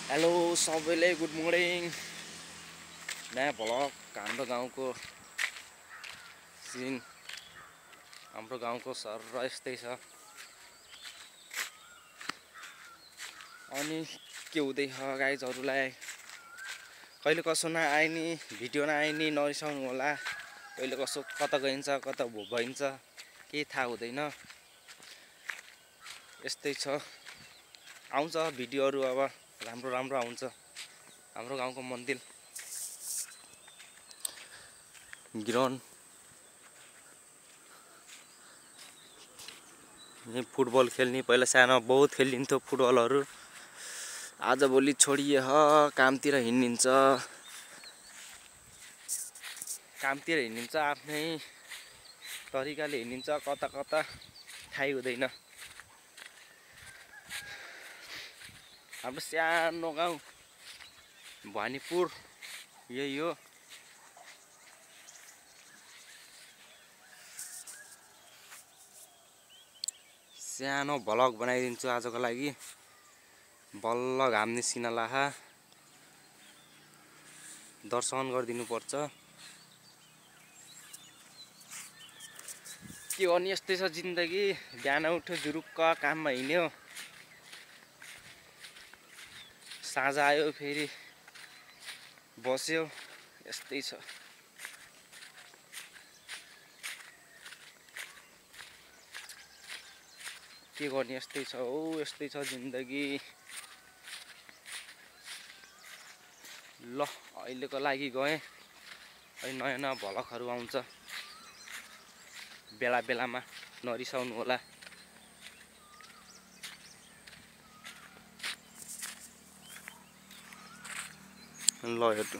Hello सबैले good morning. नयाँ vlog हाम्रो गाउँको सिन। हाम्रो गाउँको सहर यस्तै छ। अनि के हुँदैछ गाइजहरुलाई कहिले कसो नआए नि भिडियो नआए नि नरिसाउनु होला। कहिले कसो कता गइन्छ कता भइन्छ केही थाहा हुँदैन। यस्तै छ, आउँछ भिडियोहरु अब राम्रो राम्रो आउँछ। हाम्रो गाउँको मन्दिर ग्राउन्ड यही फुटबल खेल्ने पहिला सानो बहुत खेलिन्थ्यो फुटबलहरु। आजभोलि छोडिए कामतिर हिँड्निन्छ। आफ्नै तरिकाले हिँड्निन्छ कता कता थाहै हुँदैन। हाम्रो सानो गाउँ भवानीपुर यही हो। सानो भ्लग बनाइदिन्छु आजको लागि। बल्ल घाम निस्किन लाहा दर्शन गरिदिनु पर्छ। के गर्ने यस्तै छ जिन्दगी। बिहान उठ्यो जुरुक्क काममा हिँड्यो, साँझ आयो फेरि बस्यो, यस्तै छ। के गर्ने यस्तै छ हो, यस्तै छ जिन्दगी। ल अहिलेको लागि गए, अहिले नयाँ नयाँ भ्लगहरु आउँछ बेला बेलामा, नरिसाउनु होला। ल हेर्नु।